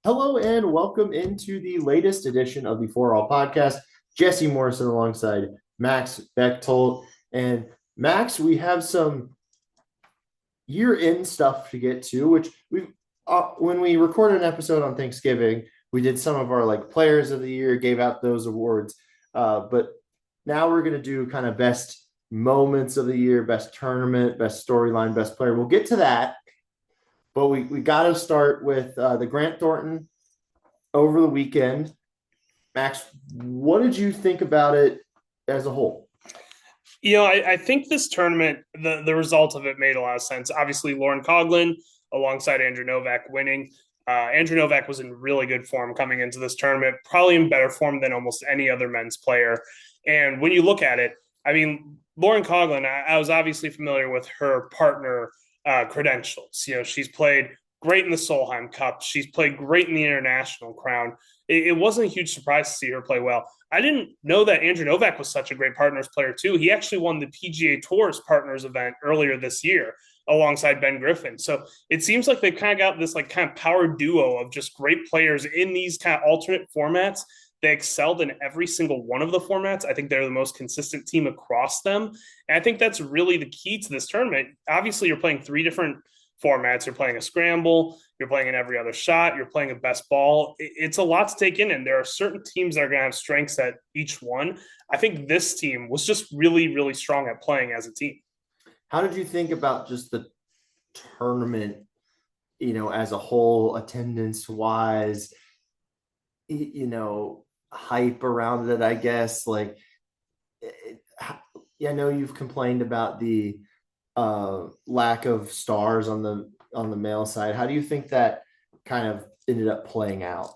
Hello and welcome into the latest edition of the Fore-All Podcast. Jesse Morrison alongside Max Bechtold. And Max, we have some year-end stuff to get to, which when we recorded an episode on Thanksgiving, we did some of our players of the year, gave out those awards. But now we're going to do kind of best moments of the year, best tournament, best storyline, best player. We'll get to that. But we got to start with the Grant Thornton over the weekend. Max, what did you think about it as a whole? I think this tournament, the result of it made a lot of sense. Obviously, Lauren Coughlin alongside Andrew Novak winning. Andrew Novak was in really good form coming into this tournament, probably in better form than almost any other men's player. And when you look at it, I mean, Lauren Coughlin, I was obviously familiar with her partner credentials. She's played great in the Solheim Cup. She's played great in the International Crown. It wasn't a huge surprise to see her play well. I didn't know that Andrew Novak was such a great partners player too. He actually won the PGA Tour's partners event earlier this year alongside Ben Griffin. So it seems like they've kind of got this kind of power duo of just great players in these kind of alternate formats. They excelled in every single one of the formats. I think they're the most consistent team across them. And I think that's really the key to this tournament. Obviously, you're playing three different formats. You're playing a scramble, you're playing an every other shot, you're playing a best ball. It's a lot to take in, and there are certain teams that are going to have strengths at each one. I think this team was just really, really strong at playing as a team. How did you think about just the tournament, as a whole, attendance-wise, hype around it, I guess? I know you've complained about the lack of stars on the male side. How do you think that kind of ended up playing out?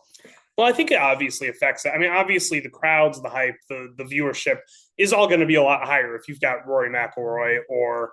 Well, I think it obviously affects it. I mean, obviously the crowds, the hype, the viewership is all going to be a lot higher if you've got Rory McIlroy or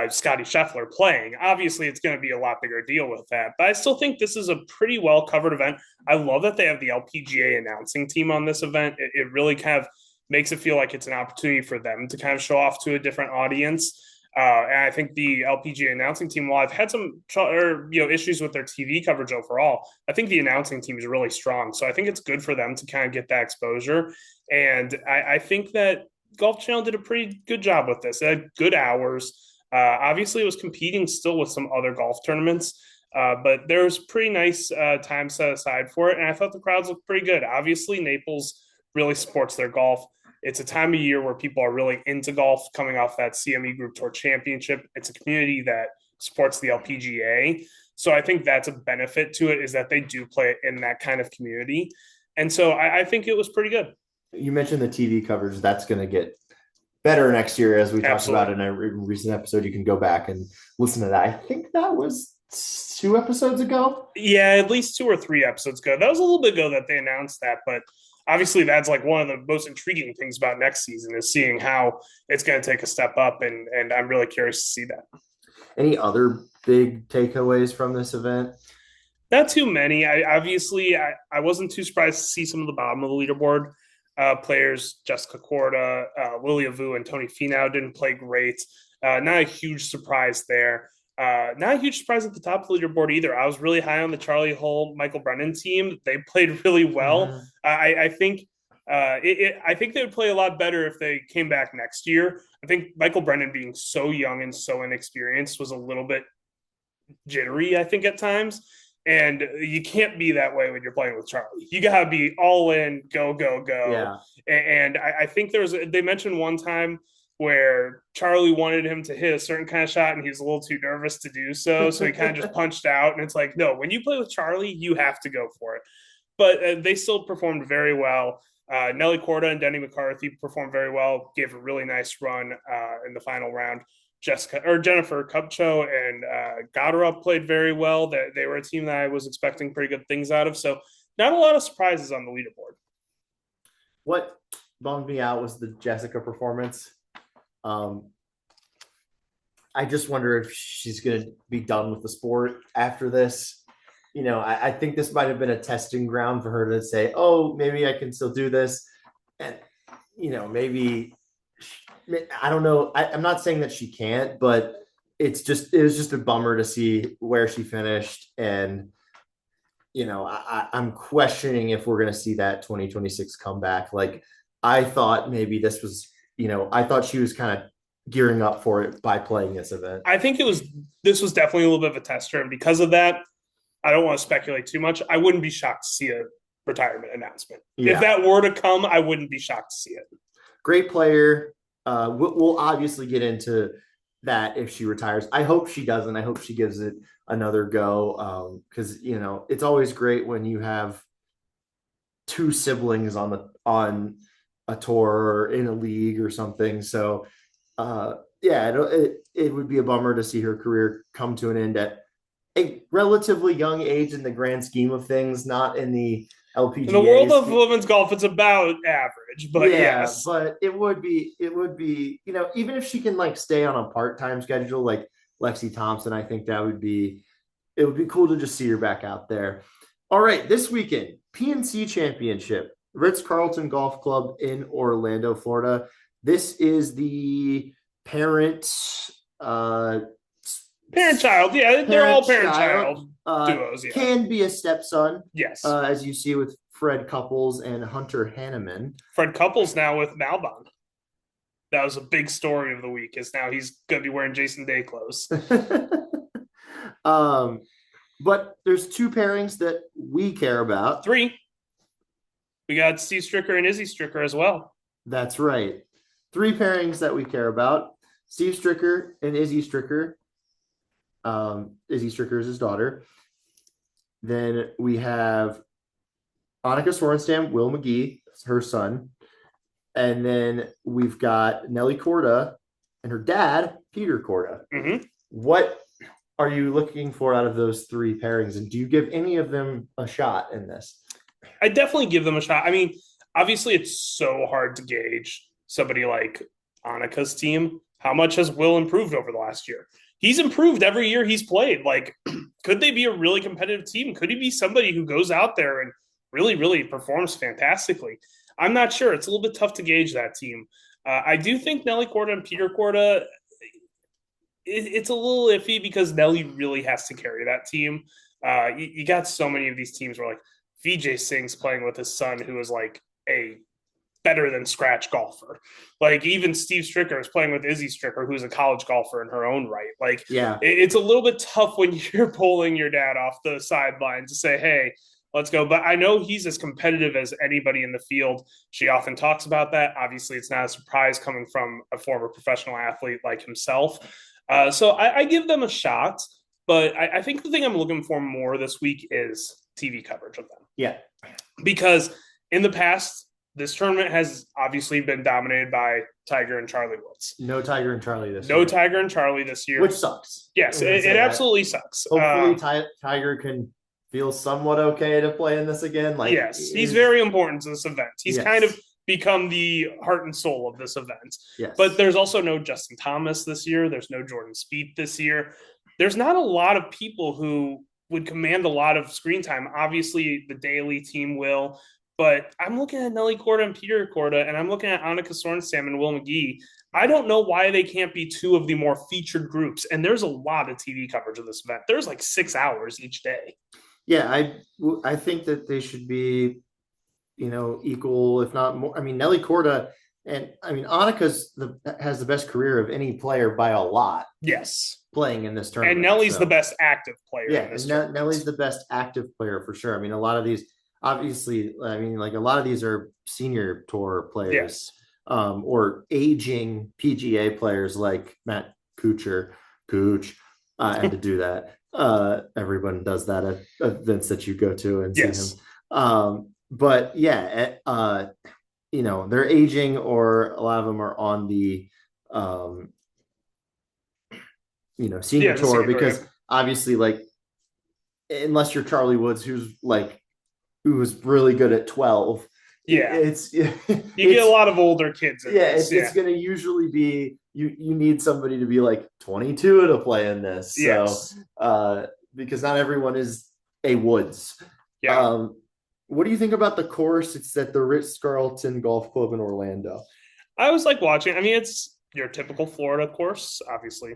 Scotty Scheffler playing. Obviously, it's going to be a lot bigger deal with that. But I still think this is a pretty well-covered event. I love that they have the LPGA announcing team on this event. It really kind of makes it feel like it's an opportunity for them to kind of show off to a different audience. And I think the LPGA announcing team, while I've had some issues with their TV coverage overall, I think the announcing team is really strong. So I think it's good for them to kind of get that exposure. And I think that Golf Channel did a pretty good job with this. They had good hours. Obviously, it was competing still with some other golf tournaments, but there was pretty nice time set aside for it. And I thought the crowds looked pretty good. Obviously, Naples really supports their golf. It's a time of year where people are really into golf coming off that CME Group Tour Championship. It's a community that supports the LPGA. So I think that's a benefit to it, is that they do play it in that kind of community. And so I think it was pretty good. You mentioned the TV coverage. That's going to get better next year, as we talked about in a recent episode. You can go back and listen to that. I think that was 2 episodes ago. Yeah, at least 2 or 3 episodes ago. That was a little bit ago that they announced that, but obviously that's one of the most intriguing things about next season, is seeing how it's going to take a step up, and I'm really curious to see that. Any other big takeaways from this event? Not too many. I wasn't too surprised to see some of the bottom of the leaderboard players. Jessica Korda, Lilia Vu, and Tony Finau didn't play great. Not a huge surprise there. Not a huch surprise at the top of the leaderboard either. I was really high on the Charlie Hull, Michael Brennan team. They played really well. Mm-hmm. I think they would play a lot better if they came back next year. I think Michael Brennan, being so young and so inexperienced, was a little bit jittery, I think, at times. And you can't be that way when you're playing with Charlie. You got to be all in, go, go, go. Yeah. And I think they mentioned one time where Charlie wanted him to hit a certain kind of shot and he was a little too nervous to do so. So he kind of just punched out. And it's like, no, when you play with Charlie, you have to go for it. But they still performed very well. Nelly Korda and Denny McCarthy performed very well, gave a really nice run in the final round. Jennifer Kupcho and Goddard played very well. They were a team that I was expecting pretty good things out of. So not a lot of surprises on the leaderboard. What bummed me out was the Jessica performance. I just wonder if she's going to be done with the sport after this. I think this might have been a testing ground for her to say, oh, maybe I can still do this. And, maybe, I don't know. I'm not saying that she can't, but it was just a bummer to see where she finished. And I'm questioning if we're going to see that 2026 comeback. Like, I thought maybe this was, I thought she was kind of gearing up for it by playing this event. I think this was definitely a little bit of a tester, and because of that, I don't want to speculate too much. I wouldn't be shocked to see a retirement announcement. Yeah. If that were to come, I wouldn't be shocked to see it. Great player. We'll obviously get into that if she retires. I hope she doesn't. I hope she gives it another go, because it's always great when you have two siblings on a tour or in a league or something. So it would be a bummer to see her career come to an end at a relatively young age in the grand scheme of things, not in the LPGA. In the world of women's golf, it's about average, but yes. But it would be, even if she can like stay on a part-time schedule like Lexi Thompson, I think it would be cool to just see her back out there. All right, this weekend, PNC Championship, Ritz-Carlton Golf Club in Orlando, Florida. This is the parent-child. Yeah, they're all parent-child duos. Yeah. Can be a stepson. Yes. As you see with Fred Couples and Hunter Hanneman. Fred Couples now with Malbon. That was a big story of the week, is now he's going to be wearing Jason Day clothes. But there's two pairings that we care about. Three. We got Steve Stricker and Izzy Stricker as well. That's right. Three pairings that we care about. Steve Stricker and Izzy Stricker. Izzy Stricker is his daughter. Then we have Annika Sorenstam, Will McGee, her son. And then we've got Nelly Korda and her dad, Peter Korda. Mm-hmm. What are you looking for out of those three pairings? And do you give any of them a shot in this? I definitely give them a shot. I mean, obviously it's so hard to gauge somebody like Annika's team. How much has Will improved over the last year? He's improved every year he's played. Like, could they be a really competitive team? Could he be somebody who goes out there and really, really performs fantastically? I'm not sure. It's a little bit tough to gauge that team. I do think Nelly Korda and Peter Korda, it's a little iffy because Nelly really has to carry that team. You got so many of these teams where like Vijay Singh's playing with his son, who is like a better than scratch golfer. Like even Steve Stricker is playing with Izzy Stricker, who's a college golfer in her own right. Like, yeah, it's a little bit tough when you're pulling your dad off the sideline to say, hey, let's go. But I know he's as competitive as anybody in the field. She often talks about that. Obviously, it's not a surprise coming from a former professional athlete like himself. So I give them a shot. But I think the thing I'm looking for more this week is TV coverage of them. Yeah. Because in the past, this tournament has obviously been dominated by Tiger and Charlie Woods. No Tiger and Charlie this year. No Tiger and Charlie this year. Which sucks. Yes, it absolutely sucks. Hopefully Tiger can feel somewhat okay to play in this again. Like, yes, he's very important to this event. He's kind of become the heart and soul of this event. Yes. But there's also no Justin Thomas this year. There's no Jordan Spieth this year. There's not a lot of people who would command a lot of screen time. Obviously, the Daily team will. But I'm looking at Nelly Korda and Peter Korda, and I'm looking at Annika Sorenstam and Will McGee. I don't know why they can't be two of the more featured groups. And there's a lot of TV coverage of this event. There's like 6 hours each day. Yeah, I think that they should be, equal, if not more. I mean, Nelly Korda and Annika has the best career of any player by a lot. Yes. Playing in this tournament. And Nelly's the best active player. Yeah, Nelly's the best active player for sure. I mean, a lot of these, obviously, like a lot of these are senior tour players. Yes. Or aging PGA players like Matt Kuchar. I had to do that. Everyone does that at events that you go to and see him. But yeah, they're aging, or a lot of them are on the senior tour, because obviously, like, unless you're Charlie Woods, who was really good at 12. Yeah, you get a lot of older kids. It's going to usually be you need somebody to be like 22 to play in this. Yes. So because not everyone is a Woods. Yeah. What do you think about the course? It's at the Ritz-Carlton Golf Club in Orlando. I was like watching. I mean, it's your typical Florida course. Obviously,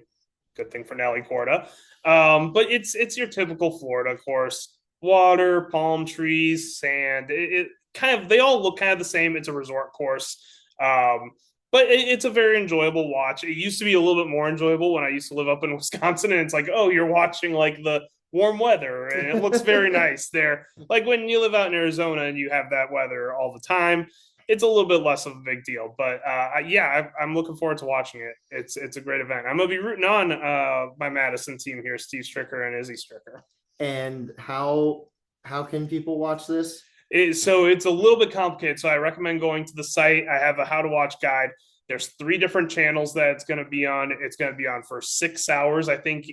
good thing for Nelly Korda. But it's your typical Florida course. water, palm trees, sand. It kind of, they all look kind of the same. It's a resort course. But it's a very enjoyable watch. It used to be a little bit more enjoyable when I used to live up in Wisconsin, and it's like, oh, you're watching like the warm weather, and it looks very nice there. Like when you live out in Arizona and you have that weather all the time, it's a little bit less of a big deal. But yeah, I'm looking forward to watching it. It's a great event. I'm gonna be rooting on my Madison team here, Steve Stricker and Izzy Stricker. And how can people watch this? So it's a little bit complicated. So I recommend going to the site. I have a how to watch guide. There's 3 different channels that it's going to be on. It's going to be on for 6 hours, I think,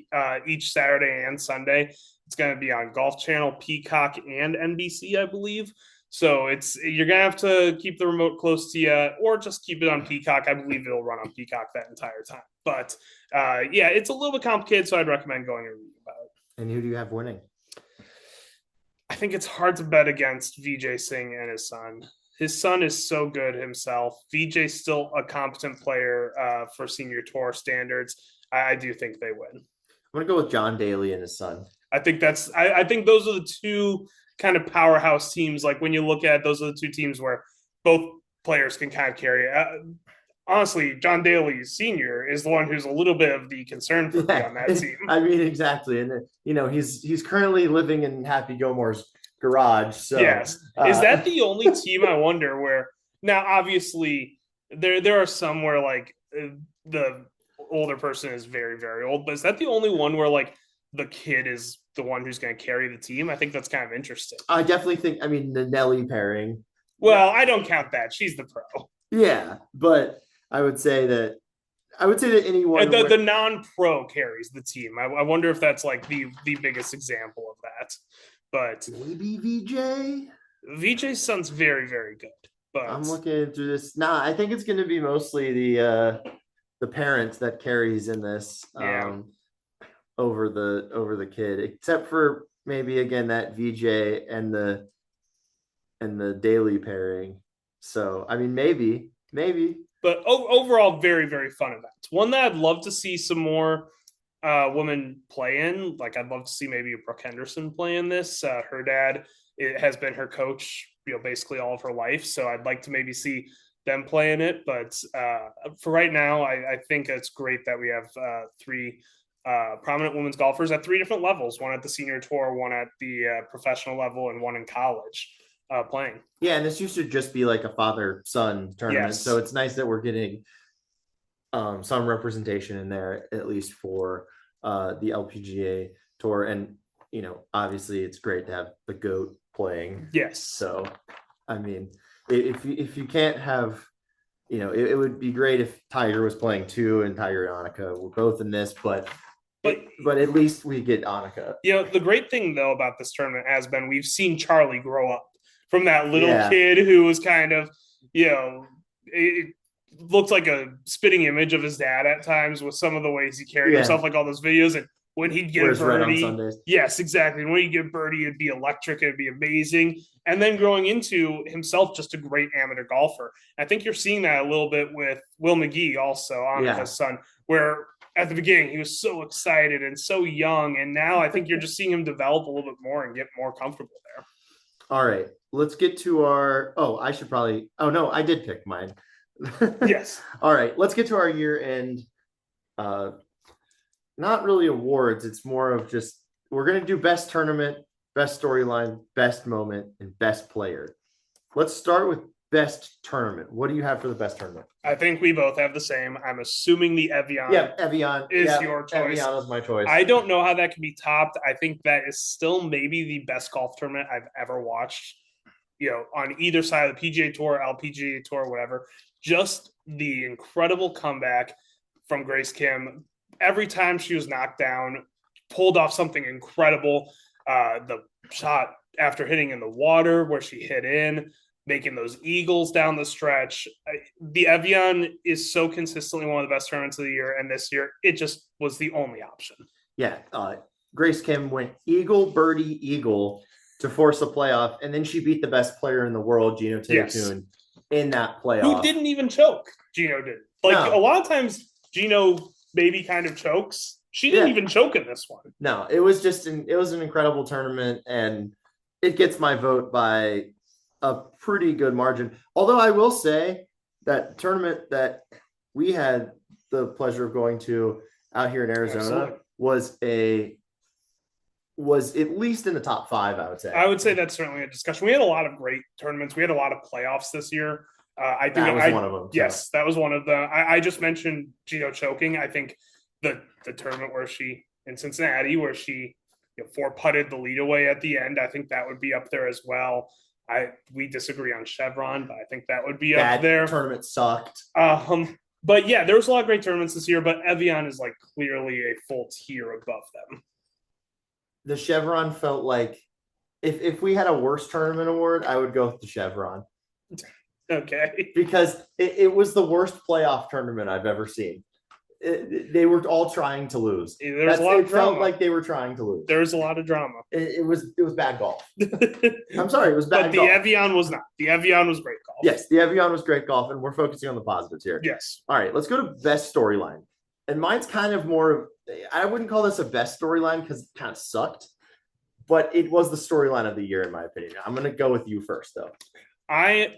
each Saturday and Sunday. It's going to be on Golf Channel, Peacock, and NBC, I believe. So you're going to have to keep the remote close to you, or just keep it on Peacock. I believe it'll run on Peacock that entire time. But yeah, it's a little bit complicated, so I'd recommend going and reading about it. And who do you have winning? I think it's hard to bet against Vijay Singh and his son. His son is so good himself. Vijay's still a competent player for senior tour standards. I do think they win. I'm gonna go with John Daly and his son. I think I think those are the 2 kind of powerhouse teams. Like when you look at, those are the 2 teams where both players can kind of carry. Honestly, John Daly Sr. is the one who's a little bit of the concern for me on that team. I mean, exactly. And, he's currently living in Happy Gilmore's garage. So, yes. Is that the only team, I wonder, where now, obviously, there are some where like the older person is very, very old, but is that the only one where like the kid is the one who's going to carry the team? I think that's kind of interesting. I definitely think, the Nelly pairing. Well, I don't count that. She's the pro. Yeah, but I would say that anyone the non-pro carries the team. I wonder if that's like the biggest example of that. But maybe VJ. VJ's son's very, very good. But I'm looking through this. I think it's going to be mostly the parents that carries in this over the kid, except for maybe again that VJ and the Daily pairing. So maybe. But overall, very, very fun event. One that I'd love to see some more women play in. Like I'd love to see maybe Brooke Henderson play in this. Her dad has been her coach, basically all of her life. So I'd like to maybe see them play in it. But for right now, I think it's great that we have 3 prominent women's golfers at 3 different levels. One at the senior tour, one at the professional level, and one in college. Playing. Yeah, and this used to just be like a father-son tournament. Yes. So it's nice that we're getting some representation in there, at least for the LPGA tour. And obviously it's great to have the GOAT playing. Yes. So if you can't have, it would be great if Tiger was playing too, and Tiger and Annika were both in this, but at least we get Annika. The great thing though about this tournament has been we've seen Charlie grow up from that little kid who was kind of, it looked like a spitting image of his dad at times with some of the ways he carried himself, like all those videos. And when he'd get a birdie, yes, exactly. And when he'd get a birdie, it'd be electric. It'd be amazing. And then growing into himself, just a great amateur golfer. I think you're seeing that a little bit with Will McGee also on his son, where at the beginning he was so excited and so young. And now I think you're just seeing him develop a little bit more and get more comfortable there. All right, let's get to our, I did pick mine. Yes. All right, let's get to our year-end, not really awards. It's more of just, we're going to do best tournament, best storyline, best moment, and best player. Let's start with best tournament. What do you have for the best tournament? I think we both have the same. I'm assuming the Evian. Yeah, Evian is your choice. Evian is my choice. I don't know how that can be topped. I think that is still maybe the best golf tournament I've ever watched. On either side of the PGA Tour, LPGA Tour, whatever. Just the incredible comeback from Grace Kim. Every time she was knocked down, pulled off something incredible. The shot after hitting in the water where she hit in, making those eagles down the stretch. The Evian is so consistently one of the best tournaments of the year, and this year it just was the only option. Yeah, Grace Kim went eagle, birdie, eagle to force a playoff, and then she beat the best player in the world, Gino Titakun, in that playoff. Who didn't even choke? Gino did. A lot of times Gino maybe kind of chokes. She didn't even choke in this one. No, it was an incredible tournament, and it gets my vote by a pretty good margin. Although I will say that tournament that we had the pleasure of going to out here in Arizona was at least in the top 5, I would say. I would say that's certainly a discussion. We had a lot of great tournaments. We had a lot of playoffs this year. I think that was one of them. Yes, that was one of the. I just mentioned Gino choking. I think the tournament where she in Cincinnati, where she 4-putted the lead away at the end, I think that would be up there as well. We disagree on Chevron, but I think that would be up there. That tournament sucked. But yeah, there was a lot of great tournaments this year, but Evian is like clearly a full tier above them. The Chevron felt like if we had a worst tournament award, I would go with the Chevron. Okay. Because it was the worst playoff tournament I've ever seen. They were all trying to lose. There was a lot of drama. It felt like they were trying to lose. There was a lot of drama. It was bad golf. I'm sorry, it was bad golf. But the Evian was not. The Evian was great golf. Yes, the Evian was great golf, and we're focusing on the positives here. Yes. All right, let's go to best storyline. And mine's kind of more, I wouldn't call this a best storyline because it kind of sucked, but it was the storyline of the year, in my opinion. I'm going to go with you first, though. I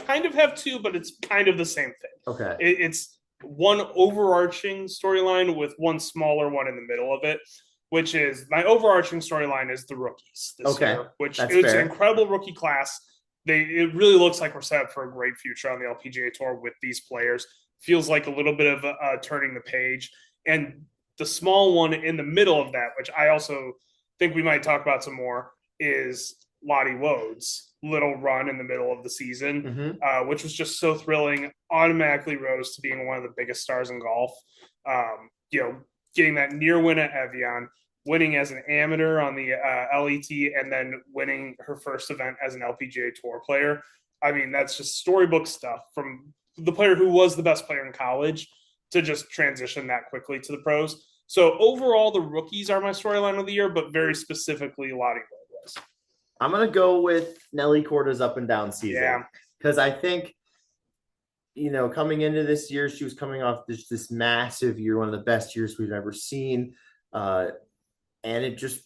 kind of have 2, but it's kind of the same thing. Okay. It's one overarching storyline with one smaller one in the middle of it, which is my overarching storyline is the rookies this year, which is an incredible rookie class. It really looks like we're set up for a great future on the LPGA Tour with these players. Feels like a little bit of turning the page. And the small one in the middle of that, which I also think we might talk about some more, is Lottie Wode's little run in the middle of the season, which was just so thrilling. Automatically rose to being one of the biggest stars in golf. Getting that near win at Evian, winning as an amateur on the LET, and then winning her first event as an LPGA Tour player. I mean, that's just storybook stuff from the player who was the best player in college to just transition that quickly to the pros. So overall, the rookies are my storyline of the year, but very specifically, Lottie Wode was. I'm going to go with Nelly Korda's up and down season. Because I think, coming into this year, she was coming off this massive year, one of the best years we've ever seen. And it just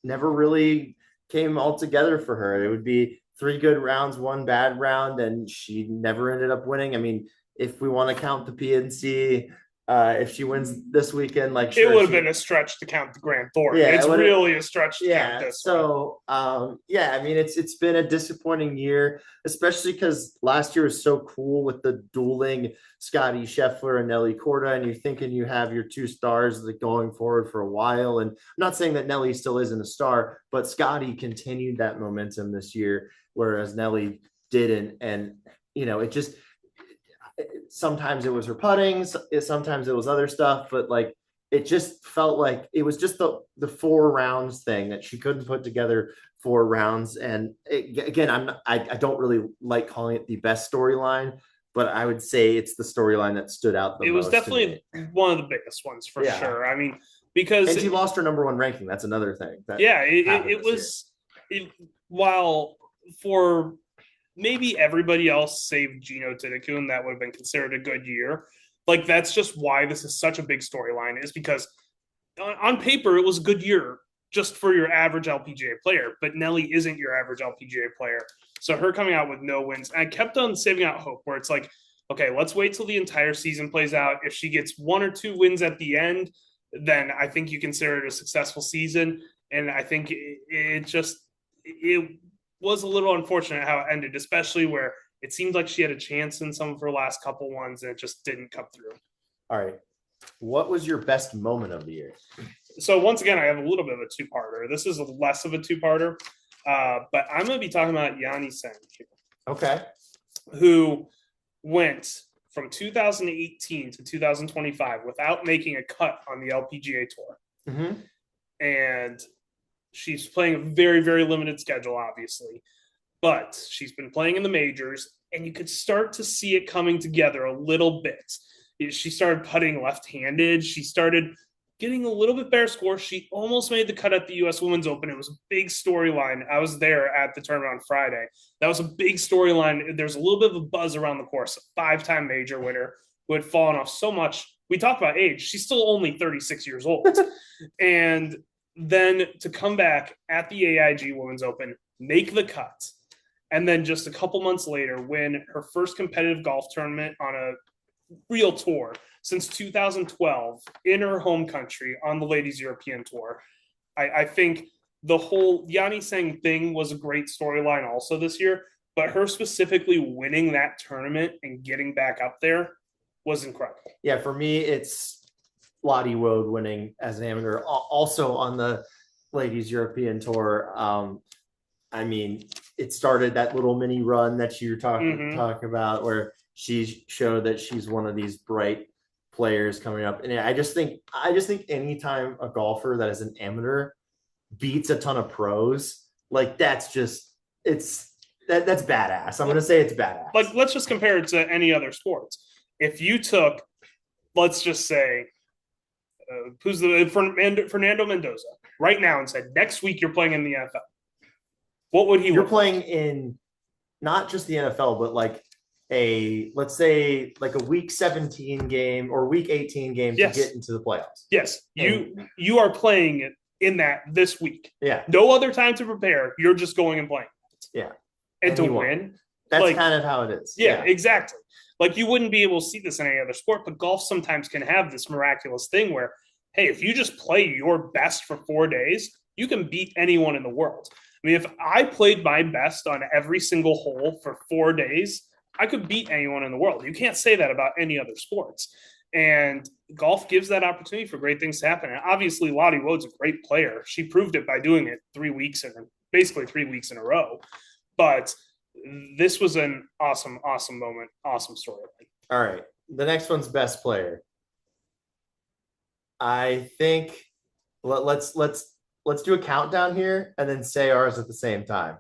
never really came all together for her. It would be 3 good rounds, 1 bad round, and she never ended up winning. I mean, if we want to count the PNC, if she wins this weekend, it would have been a stretch to count the Grant Thornton. It's really a stretch to count this. So, I mean, it's been a disappointing year, especially because last year was so cool with the dueling Scottie Scheffler and Nelly Korda, and you're thinking you have your 2 stars going forward for a while. And I'm not saying that Nelly still isn't a star, but Scottie continued that momentum this year, whereas Nelly didn't. And, it just – sometimes it was her putting, sometimes it was other stuff, but it just felt like it was just the 4 rounds thing that she couldn't put together 4 rounds. And I don't really like calling it the best storyline, but I would say it's the storyline that stood out the most. It was definitely one of the biggest ones for sure. I mean, because she lost her number 1 ranking. That's another thing. While for maybe everybody else save Gino Titicun, that would have been considered a good year. That's just why this is such a big storyline, is because on paper, it was a good year just for your average LPGA player, but Nelly isn't your average LPGA player. So her coming out with no wins, and I kept on saving out hope where it's okay, let's wait till the entire season plays out. If she gets 1 or 2 wins at the end, then I think you consider it a successful season. And I think it was a little unfortunate how it ended, especially where it seemed like she had a chance in some of her last couple ones and it just didn't come through. All right. What was your best moment of the year? So once again, I have a little bit of a 2-parter. This is less of a 2-parter, but I'm going to be talking about Yanni Sen. Okay. Who went from 2018 to 2025 without making a cut on the LPGA Tour. Mm-hmm. And she's playing a very, very limited schedule, obviously, but she's been playing in the majors, and you could start to see it coming together a little bit. She started putting left-handed. She started getting a little bit better score. She almost made the cut at the U.S. Women's Open. It was a big storyline. I was there at the tournament on Friday. That was a big storyline. There's a little bit of a buzz around the course. A 5-time major winner who had fallen off so much. We talked about age. She's still only 36 years old. And then to come back at the AIG Women's Open, make the cut, and then just a couple months later win her first competitive golf tournament on a real tour since 2012 in her home country on the Ladies European Tour. I think the whole Yani Tseng thing was a great storyline also this year, but her specifically winning that tournament and getting back up there was incredible. Yeah, for me, it's Lottie Woad winning as an amateur, also on the Ladies European Tour. I mean, it started that little mini run that you're talking about, where she showed that she's one of these bright players coming up. And I just think anytime a golfer that is an amateur beats a ton of pros, like that's badass. I'm gonna say it's badass. Like, let's just compare it to any other sports. If you took, let's just say, who's the Fernando Mendoza right now and said next week you're playing in the NFL, what would he? You're playing in not just the NFL, but like let's say like a week 17 game or week 18 game to get into the playoffs. Yes, you are playing in that this week. Yeah, no other time to prepare. You're just going and playing. Yeah, and to win. That's like, kind of how it is. Yeah, exactly. Like, you wouldn't be able to see this in any other sport, but golf sometimes can have this miraculous thing where, hey, if you just play your best for 4 days, you can beat anyone in the world. I mean, if I played my best on every single hole for 4 days, I could beat anyone in the world. You can't say that about any other sports. And golf gives that opportunity for great things to happen. And obviously, Lottie Woad's a great player. She proved it by doing it 3 weeks basically 3 weeks in a row. But this was an awesome moment, awesome storyline. All right. The next one's best player. I think let's do a countdown here and then say ours at the same time.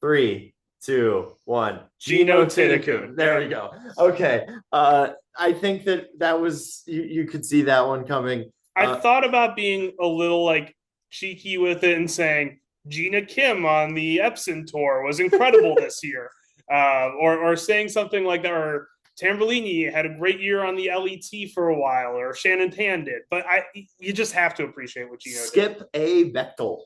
3, 2, 1. Gino Tinnekun. There we go. Okay. I think that was you could see that one coming. I thought about being a little like cheeky with it and saying Gina Kim on the Epson Tour was incredible this year, or saying something like that, or Tambellini had a great year on the LET for a while, or Shannon Tan did. But you just have to appreciate what Gino Skip did. A. Bechtel.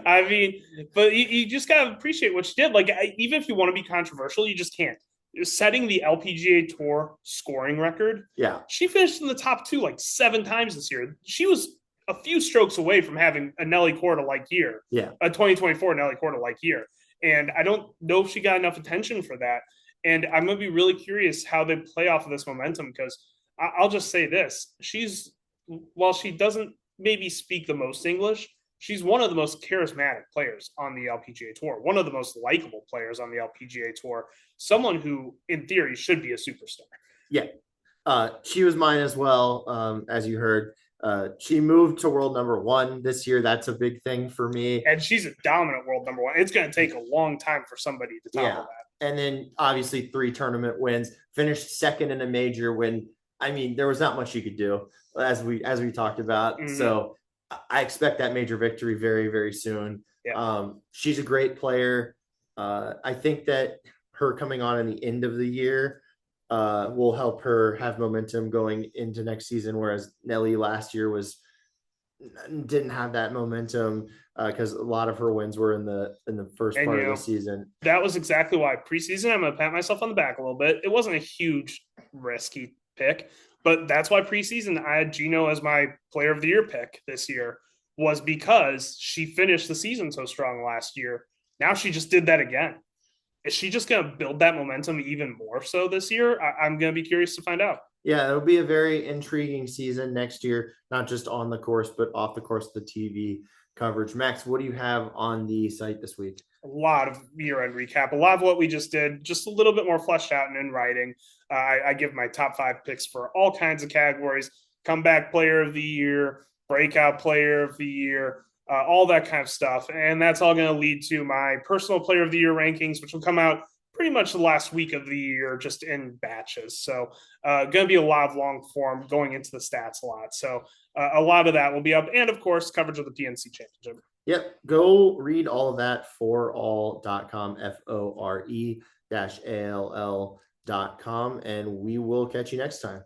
I mean, but you just got to appreciate what she did. Like, even if you want to be controversial, you just can't. Setting the LPGA Tour scoring record. Yeah. She finished in the top 2 like 7 times this year. She was a few strokes away from having a Nelly Korda-like year. Yeah. A 2024 Nelly Korda-like year. And I don't know if she got enough attention for that. And I'm going to be really curious how they play off of this momentum, because I'll just say this. While she doesn't maybe speak the most English, she's one of the most charismatic players on the LPGA Tour, one of the most likable players on the LPGA Tour, someone who, in theory, should be a superstar. Yeah. She was mine as well, as you heard. She moved to world number 1 this year. That's a big thing for me. And she's a dominant world number 1. It's going to take a long time for somebody to topple that. And then obviously 3 tournament wins, finished second in a major when, I mean, there was not much you could do, as we talked about. Mm-hmm. So I expect that major victory very, very soon. Yeah. She's a great player. I think that her coming on in the end of the year will help her have momentum going into next season, whereas Nelly last year didn't have that momentum because a lot of her wins were in the first part of the season. That was exactly why preseason, I'm going to pat myself on the back a little bit. It wasn't a huge risky pick, but that's why preseason I had Gino as my player of the year pick this year, was because she finished the season so strong last year. Now she just did that again. Is she just going to build that momentum even more so this year? I'm going to be curious to find out. Yeah, it'll be a very intriguing season next year, not just on the course, but off the course, the TV coverage. Max, what do you have on the site this week? A lot of year-end recap, a lot of what we just did, just a little bit more fleshed out and in writing. I give my top 5 picks for all kinds of categories: comeback player of the year, breakout player of the year, all that kind of stuff. And that's all going to lead to my personal player of the year rankings, which will come out pretty much the last week of the year, just in batches. So going to be a lot of long form going into the stats a lot. So a lot of that will be up. And of course, coverage of the PNC Championship. Yep. Go read all of that, Fore-All.com, and we will catch you next time.